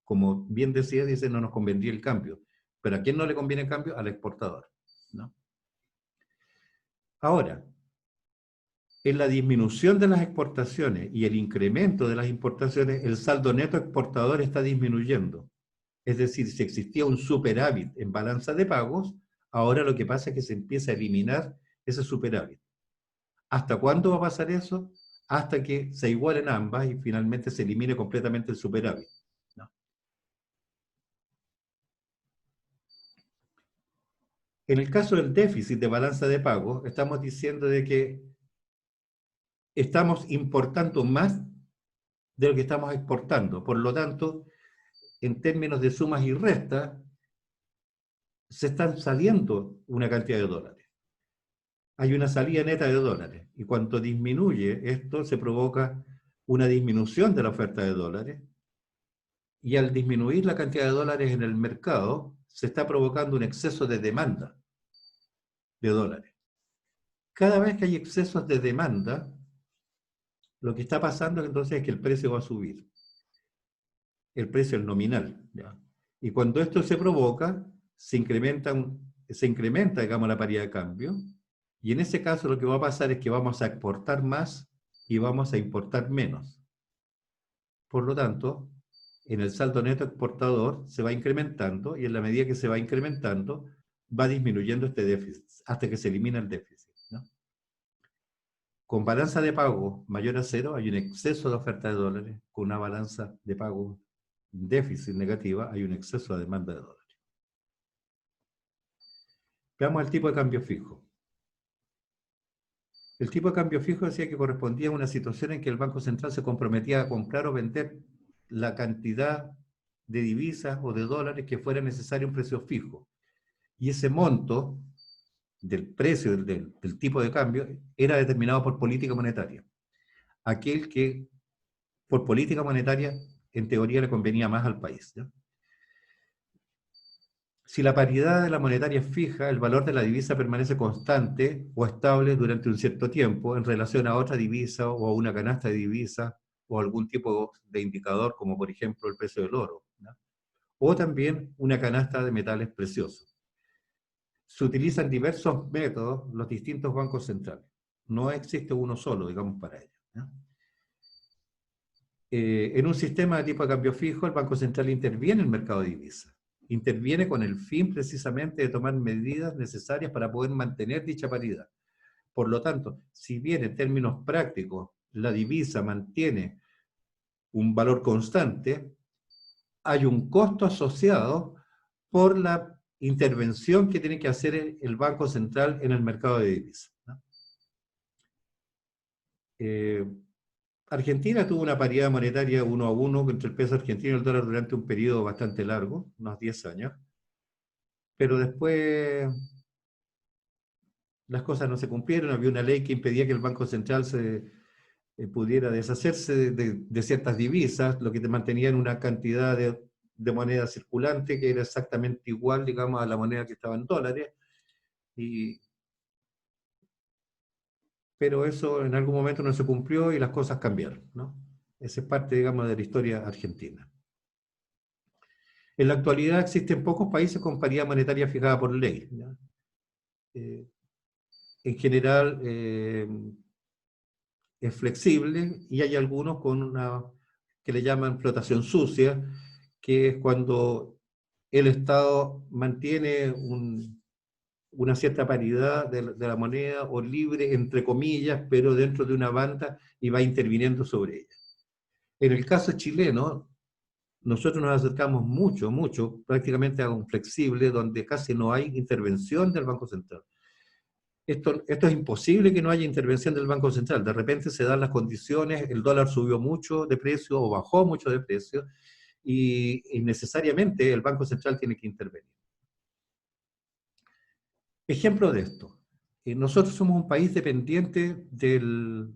como bien decía, dice, no nos convendría el cambio. Pero ¿a quién no le conviene el cambio? Al exportador, ¿no? Ahora, en la disminución de las exportaciones y el incremento de las importaciones, el saldo neto exportador está disminuyendo. Es decir, si existía un superávit en balanza de pagos, ahora lo que pasa es que se empieza a eliminar ese superávit. ¿Hasta cuándo va a pasar eso? Hasta que se igualen ambas y finalmente se elimine completamente el superávit, ¿no? En el caso del déficit de balanza de pagos, estamos diciendo de que estamos importando más de lo que estamos exportando. Por lo tanto, en términos de sumas y restas, se están saliendo una cantidad de dólares. Hay una salida neta de dólares. Y cuando disminuye esto, se provoca una disminución de la oferta de dólares. Y al disminuir la cantidad de dólares en el mercado, se está provocando un exceso de demanda de dólares. Cada vez que hay excesos de demanda, lo que está pasando entonces es que el precio va a subir. El precio, el nominal, ¿ya? Y cuando esto se provoca, se incrementa, digamos, la paridad de cambio, y en ese caso lo que va a pasar es que vamos a exportar más y vamos a importar menos. Por lo tanto, en el saldo neto exportador se va incrementando, y en la medida que se va incrementando, va disminuyendo este déficit, hasta que se elimina el déficit, ¿no? Con balanza de pago mayor a cero, hay un exceso de oferta de dólares. Con una balanza de pago déficit negativa, hay un exceso de demanda de dólares. Veamos el tipo de cambio fijo. El tipo de cambio fijo decía que correspondía a una situación en que el Banco Central se comprometía a comprar o vender la cantidad de divisas o de dólares que fuera necesario un precio fijo. Y ese monto del precio del tipo de cambio era determinado por política monetaria. Aquel que por política monetaria en teoría le convenía más al país, ¿ya? Si la paridad de la monetaria es fija, el valor de la divisa permanece constante o estable durante un cierto tiempo en relación a otra divisa o a una canasta de divisas o algún tipo de indicador, como por ejemplo el precio del oro, ¿no? O también una canasta de metales preciosos. Se utilizan diversos métodos los distintos bancos centrales. No existe uno solo, digamos, para ello, ¿no? En un sistema de tipo de cambio fijo, el Banco Central interviene en el mercado de divisas. Interviene con el fin precisamente de tomar medidas necesarias para poder mantener dicha paridad. Por lo tanto, si bien en términos prácticos la divisa mantiene un valor constante, hay un costo asociado por la intervención que tiene que hacer el Banco Central en el mercado de divisas, ¿no? Argentina tuvo una paridad monetaria 1-1 entre el peso argentino y el dólar durante un periodo bastante largo, unos 10 años, pero después las cosas no se cumplieron. Había una ley que impedía que el Banco Central pudiera deshacerse de ciertas divisas, lo que te mantenía en una cantidad de moneda circulante que era exactamente igual, digamos, a la moneda que estaba en dólares, pero eso en algún momento no se cumplió y las cosas cambiaron, ¿no? Esa es parte, digamos, de la historia argentina. En la actualidad existen pocos países con paridad monetaria fijada por ley, ¿ya? En general es flexible, y hay algunos con una que le llaman flotación sucia, que es cuando el Estado mantiene una cierta paridad de la moneda, o libre entre comillas, pero dentro de una banda, y va interviniendo sobre ella. En el caso chileno, nosotros nos acercamos mucho, prácticamente a un flexible, donde casi no hay intervención del Banco Central. Esto es imposible que no haya intervención del Banco Central. De repente se dan las condiciones, el dólar subió mucho de precio o bajó mucho de precio, y necesariamente el Banco Central tiene que intervenir. Ejemplo de esto. Nosotros somos un país dependiente del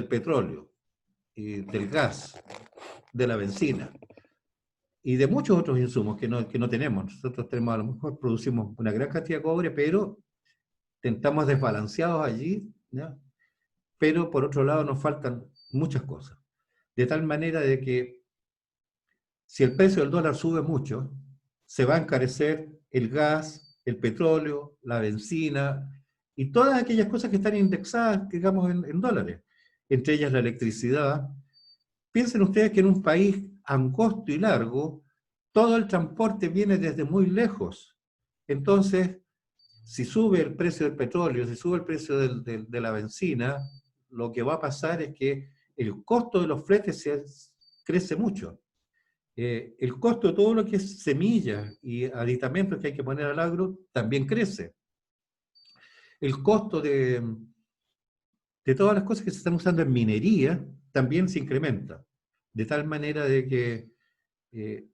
petróleo, del gas, de la benzina. y de muchos otros insumos que no tenemos. Nosotros tenemos, a lo mejor producimos una gran cantidad de cobre, pero estamos desbalanceados allí, ¿ya? Pero por otro lado nos faltan muchas cosas. De tal manera de que si el precio del dólar sube mucho, se va a encarecer el gas, el petróleo, la benzina y todas aquellas cosas que están indexadas, digamos, en dólares, entre ellas la electricidad. Piensen ustedes que en un país angosto y largo, todo el transporte viene desde muy lejos. Entonces, si sube el precio del petróleo, si sube el precio de la benzina, lo que va a pasar es que el costo de los fletes crece mucho. El costo de todo lo que es semillas y aditamentos que hay que poner al agro también crece. El costo de todas las cosas que se están usando en minería también se incrementa. De tal manera de que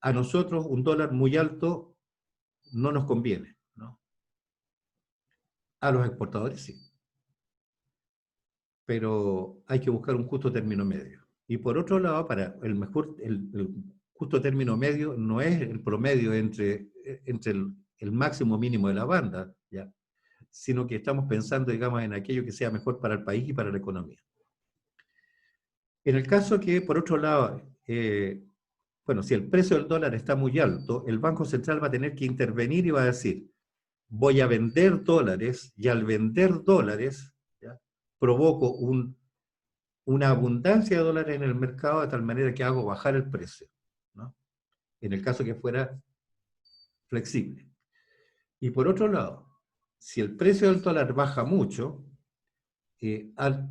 a nosotros un dólar muy alto no nos conviene, ¿no? A los exportadores sí. Pero hay que buscar un justo término medio. Y por otro lado, para el justo término medio no es el promedio entre el máximo mínimo de la banda, ¿ya? Sino que estamos pensando, digamos, en aquello que sea mejor para el país y para la economía. En el caso que, por otro lado, bueno, si el precio del dólar está muy alto, el Banco Central va a tener que intervenir y va a decir, voy a vender dólares, y al vender dólares, ¿ya?, provoco una abundancia de dólares en el mercado de tal manera que hago bajar el precio, ¿no? En el caso que fuera flexible. Y por otro lado, si el precio del dólar baja mucho,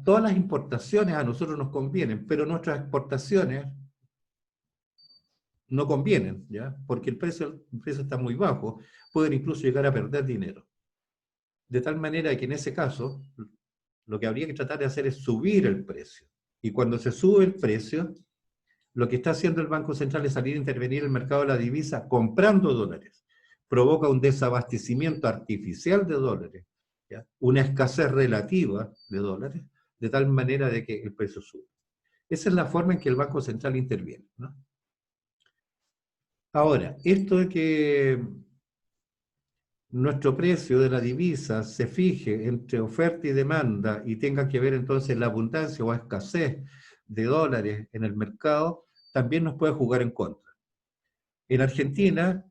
todas las importaciones a nosotros nos convienen, pero nuestras exportaciones no convienen, ¿ya? Porque el precio está muy bajo, pueden incluso llegar a perder dinero. De tal manera que en ese caso, lo que habría que tratar de hacer es subir el precio. Y cuando se sube el precio, lo que está haciendo el Banco Central es salir a intervenir en el mercado de la divisa comprando dólares. Provoca un desabastecimiento artificial de dólares, ¿ya?, una escasez relativa de dólares, de tal manera de que el precio sube. Esa es la forma en que el Banco Central interviene, ¿no? Ahora, esto de que nuestro precio de la divisa se fije entre oferta y demanda y tenga que ver entonces la abundancia o escasez de dólares en el mercado, también nos puede jugar en contra. En Argentina,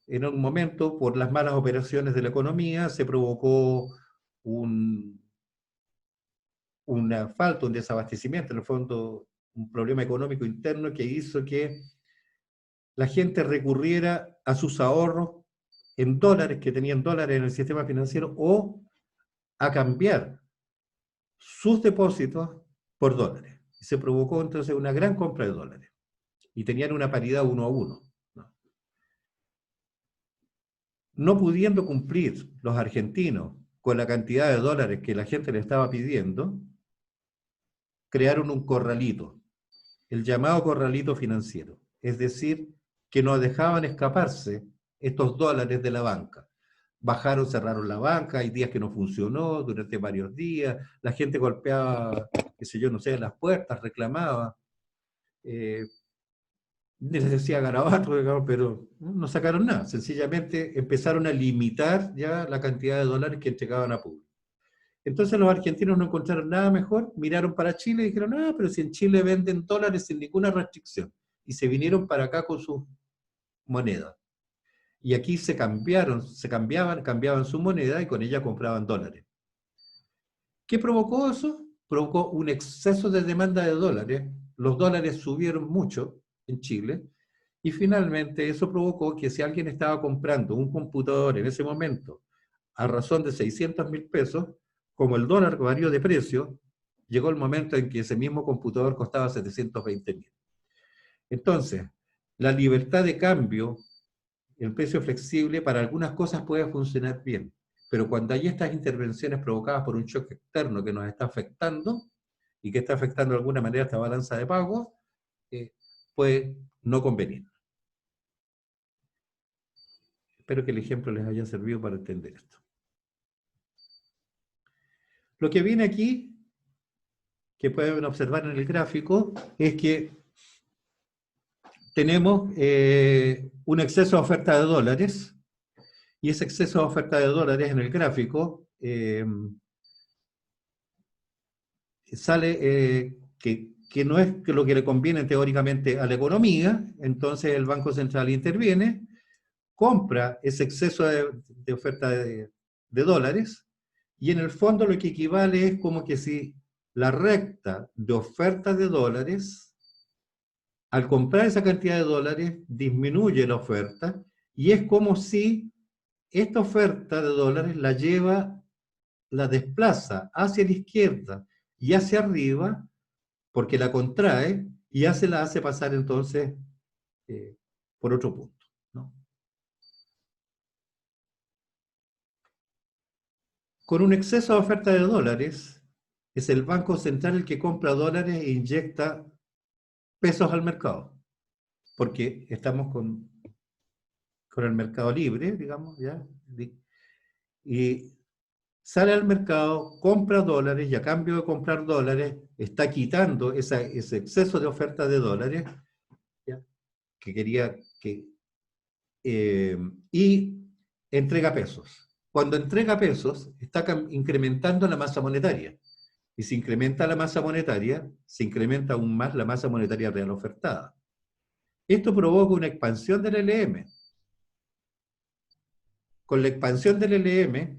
en un momento, por las malas operaciones de la economía, se provocó una falta, un desabastecimiento, en el fondo un problema económico interno que hizo que la gente recurriera a sus ahorros en dólares, que tenían dólares en el sistema financiero, o a cambiar sus depósitos por dólares. Y se provocó entonces una gran compra de dólares. Y tenían una paridad 1 a 1. No pudiendo cumplir los argentinos con la cantidad de dólares que la gente le estaba pidiendo, crearon un corralito, el llamado corralito financiero. Es decir, que no dejaban escaparse estos dólares de la banca. Bajaron, cerraron la banca, hay días que no funcionó, durante varios días, la gente golpeaba, qué sé yo, no sé, las puertas, reclamaba, les decía garabato, digamos, pero no sacaron nada, sencillamente empezaron a limitar ya la cantidad de dólares que entregaban a público. Entonces los argentinos no encontraron nada mejor, miraron para Chile y dijeron, ah, pero si en Chile venden dólares sin ninguna restricción, y se vinieron para acá con sus monedas. Y aquí cambiaban su moneda y con ella compraban dólares. ¿Qué provocó eso? Provocó un exceso de demanda de dólares. Los dólares subieron mucho en Chile y finalmente eso provocó que si alguien estaba comprando un computador en ese momento a razón de 600.000 pesos, como el dólar varió de precio, llegó el momento en que ese mismo computador costaba 720.000. Entonces, la libertad de cambio, el precio flexible, para algunas cosas puede funcionar bien, pero cuando hay estas intervenciones provocadas por un shock externo que nos está afectando y que está afectando de alguna manera esta balanza de pagos, puede no convenir. Espero que el ejemplo les haya servido para entender esto. Lo que viene aquí, que pueden observar en el gráfico, es que tenemos un exceso de oferta de dólares, y ese exceso de oferta de dólares en el gráfico sale que no es que lo que le conviene teóricamente a la economía. Entonces el Banco Central interviene, compra ese exceso de oferta de dólares, y en el fondo lo que equivale es como que si la recta de oferta de dólares, al comprar esa cantidad de dólares, disminuye la oferta, y es como si esta oferta de dólares la desplaza hacia la izquierda y hacia arriba, porque la contrae, y la hace pasar entonces por otro punto, ¿no? Con un exceso de oferta de dólares, es el Banco Central el que compra dólares e inyecta pesos al mercado, porque estamos con el mercado libre, digamos, ¿ya? Y sale al mercado, compra dólares, y a cambio de comprar dólares, está quitando ese exceso de oferta de dólares, ¿ya? Que quería que... y entrega pesos. Cuando entrega pesos, está incrementando la masa monetaria. Y si incrementa la masa monetaria, se incrementa aún más la masa monetaria real ofertada. Esto provoca una expansión del LM. Con la expansión del LM,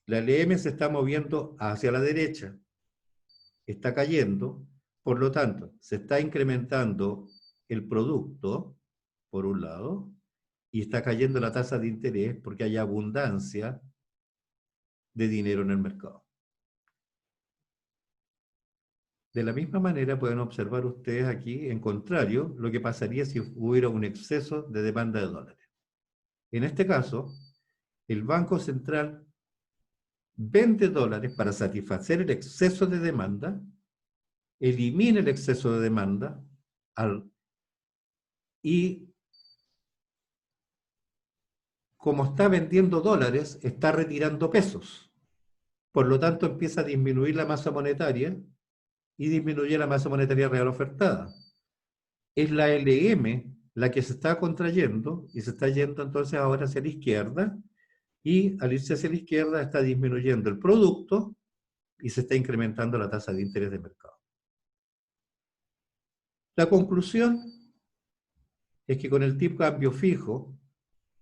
la LM se está moviendo hacia la derecha, está cayendo, por lo tanto, se está incrementando el producto, por un lado, y está cayendo la tasa de interés porque hay abundancia de dinero en el mercado. De la misma manera pueden observar ustedes aquí, en contrario, lo que pasaría si hubiera un exceso de demanda de dólares. En este caso, el Banco Central vende dólares para satisfacer el exceso de demanda, elimina el exceso de demanda y, como está vendiendo dólares, está retirando pesos. Por lo tanto, empieza a disminuir la masa monetaria y disminuye la masa monetaria real ofertada. Es la LM la que se está contrayendo y se está yendo entonces ahora hacia la izquierda, y al irse hacia la izquierda está disminuyendo el producto y se está incrementando la tasa de interés de mercado. La conclusión es que con el tipo de cambio fijo,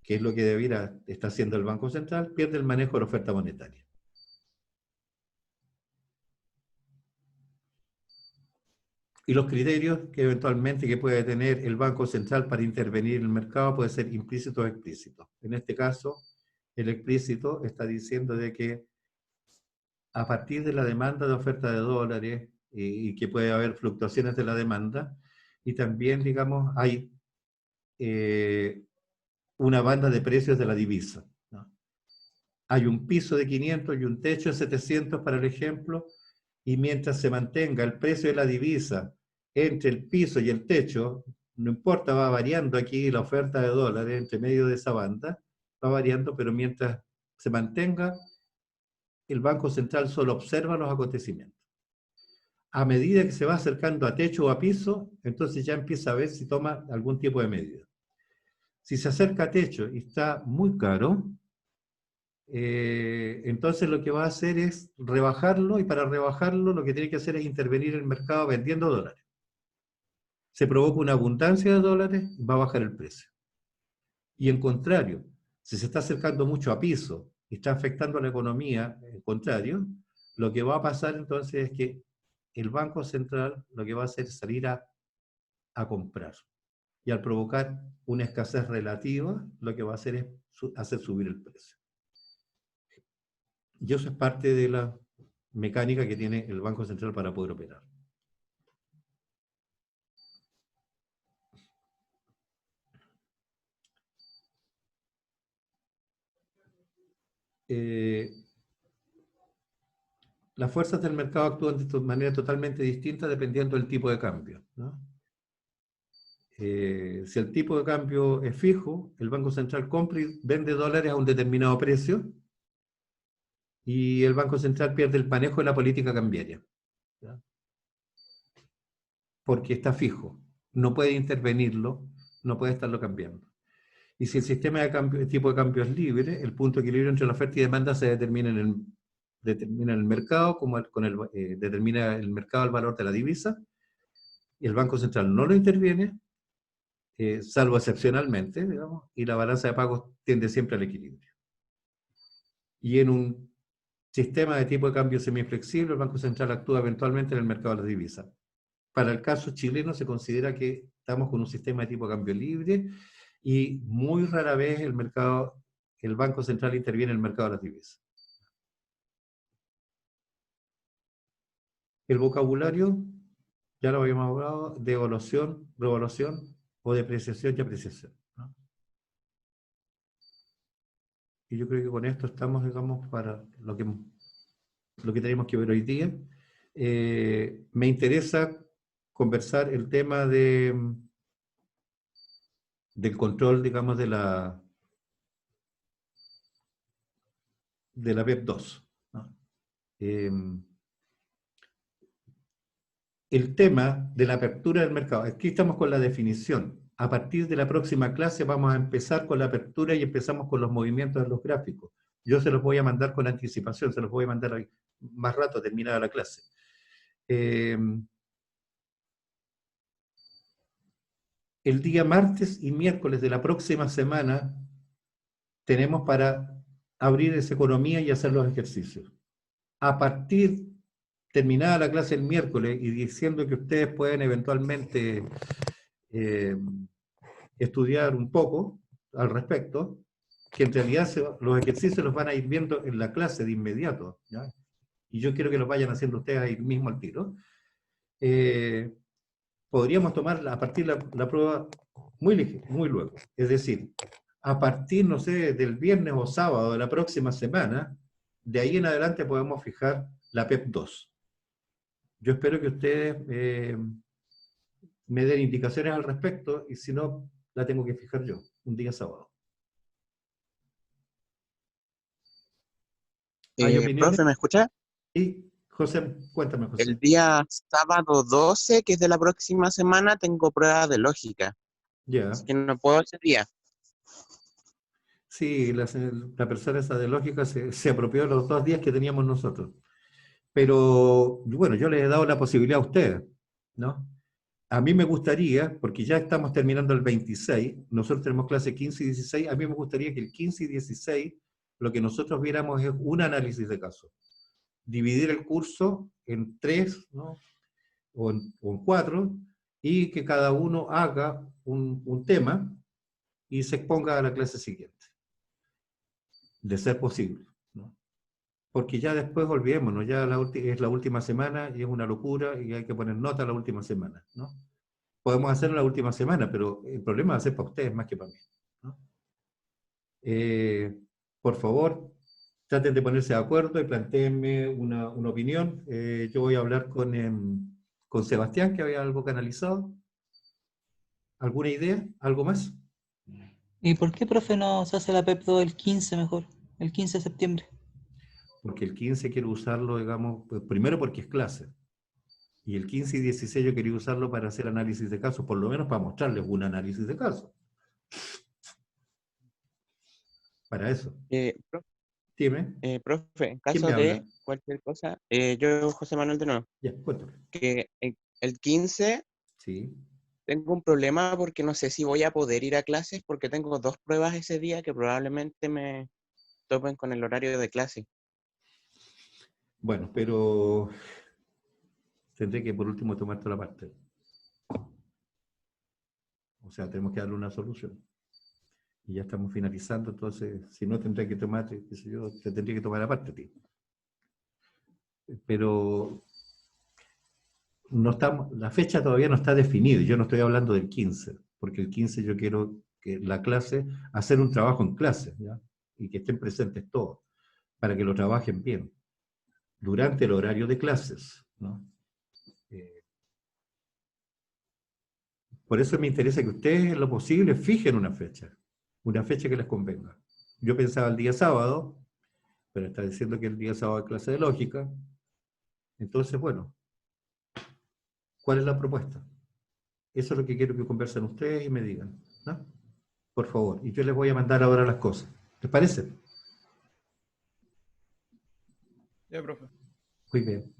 que es lo que debiera estar haciendo el Banco Central, pierde el manejo de la oferta monetaria. Y los criterios que eventualmente puede tener el Banco Central para intervenir en el mercado puede ser implícito o explícito. En este caso, el explícito está diciendo de que a partir de la demanda de oferta de dólares, y que puede haber fluctuaciones de la demanda, y también, digamos, hay una banda de precios de la divisa, ¿no? Hay un piso de 500 y un techo de 700 para el ejemplo, y mientras se mantenga el precio de la divisa entre el piso y el techo, no importa, va variando aquí la oferta de dólares entre medio de esa banda, va variando, pero mientras se mantenga, el Banco Central solo observa los acontecimientos. A medida que se va acercando a techo o a piso, entonces ya empieza a ver si toma algún tipo de medida. Si se acerca a techo y está muy caro, entonces lo que va a hacer es rebajarlo, y para rebajarlo lo que tiene que hacer es intervenir en el mercado vendiendo dólares. Se provoca una abundancia de dólares, va a bajar el precio. Y en contrario, si se está acercando mucho a piso y está afectando a la economía, en contrario, lo que va a pasar entonces es que el Banco Central lo que va a hacer es salir a comprar. Y al provocar una escasez relativa, lo que va a hacer es hacer subir el precio. Y eso es parte de la mecánica que tiene el Banco Central para poder operar. Las fuerzas del mercado actúan de manera totalmente distinta dependiendo del tipo de cambio, ¿no? Si el tipo de cambio es fijo, el Banco Central compra y vende dólares a un determinado precio, y el Banco Central pierde el manejo de la política cambiaria, ¿ya? Porque está fijo. no puede intervenirlo, no puede estarlo cambiando. Y si el sistema de cambio, el tipo de cambio es libre, el punto de equilibrio entre la oferta y demanda se determina en el mercado, determina el mercado el valor de la divisa, y el Banco Central no lo interviene, salvo excepcionalmente, digamos, y la balanza de pagos tiende siempre al equilibrio. Y en un sistema de tipo de cambio semiflexible, el Banco Central actúa eventualmente en el mercado de las divisas. Para el caso chileno se considera que estamos con un sistema de tipo de cambio libre y muy rara vez el Banco Central interviene en el mercado de las divisas. El vocabulario, ya lo habíamos hablado, de evaluación, revaluación o depreciación y apreciación, ¿no? Y yo creo que con esto estamos, digamos, para lo que tenemos que ver hoy día. Me interesa conversar el tema del control, digamos, de la PEP 2, ¿no? El tema de la apertura del mercado. Aquí estamos con la definición. A partir de la próxima clase vamos a empezar con la apertura y empezamos con los movimientos de los gráficos. Yo se los voy a mandar con anticipación, se los voy a mandar hoy, más rato terminada la clase. El día martes y miércoles de la próxima semana tenemos para abrir esa economía y hacer los ejercicios. A partir, terminada la clase el miércoles y diciendo que ustedes pueden eventualmente estudiar un poco al respecto, que en realidad los ejercicios los van a ir viendo en la clase de inmediato, ¿ya? Y yo quiero que los vayan haciendo ustedes ahí mismo al tiro. Podríamos tomar a partir la prueba muy luego. Es decir, a partir, no sé, del viernes o sábado de la próxima semana, de ahí en adelante podemos fijar la PEP 2. Yo espero que ustedes me den indicaciones al respecto, y si no, la tengo que fijar yo, un día sábado. ¿Hay opiniones? Profe, ¿me escucha? Y, José, cuéntame, José. El día sábado 12, que es de la próxima semana, tengo pruebas de lógica. Ya. Así que no puedo ese día. Sí, la persona esa de lógica se apropió de los 2 días que teníamos nosotros. Pero, bueno, yo les he dado la posibilidad a ustedes, ¿no? A mí me gustaría, porque ya estamos terminando el 26, nosotros tenemos clase 15 y 16, a mí me gustaría que el 15 y 16 lo que nosotros viéramos es un análisis de caso. Dividir el curso en 3, ¿no? o en 4, y que cada uno haga un tema y se exponga a la clase siguiente, de ser posible, ¿no? Porque ya después olvidémonos, ya es la última semana y es una locura y hay que poner nota la última semana, ¿no? Podemos hacerlo la última semana, pero el problema va a ser para ustedes más que para mí, ¿no? Por favor, traten de ponerse de acuerdo y plantéenme una opinión. Yo voy a hablar con Sebastián, que había algo canalizado. ¿Alguna idea? ¿Algo más? ¿Y por qué, profe, no se hace la PEP 2 el 15 mejor? El 15 de septiembre. Porque el 15 quiero usarlo, digamos, pues, primero porque es clase. Y el 15 y 16 yo quería usarlo para hacer análisis de casos, por lo menos para mostrarles un análisis de casos. Para eso. Dime. Profe, en ¿Quién caso me habla? de cualquier cosa, yo, José Manuel de nuevo, Ya, cuéntame. que el 15 Sí. tengo un problema porque no sé si voy a poder ir a clases porque tengo 2 pruebas ese día que probablemente me topen con el horario de clase. Bueno, pero tendré que por último tomar toda la parte. O sea, tenemos que darle una solución. Y ya estamos finalizando, entonces, si no tendré que tomar, qué sé yo, te tendría que tomar aparte, tío. Pero no estamos, la fecha todavía no está definida, yo no estoy hablando del 15, porque el 15 yo quiero que la clase, hacer un trabajo en clase, ¿ya? Y que estén presentes todos, para que lo trabajen bien, durante el horario de clases, ¿no? Por eso me interesa que ustedes, en lo posible, fijen una fecha que les convenga. Yo pensaba el día sábado, pero está diciendo que el día sábado es clase de lógica. Entonces, bueno, ¿cuál es la propuesta? Eso es lo que quiero que conversen ustedes y me digan, ¿no? Por favor. Y yo les voy a mandar ahora las cosas. ¿Les parece? Ya, profe. Muy bien.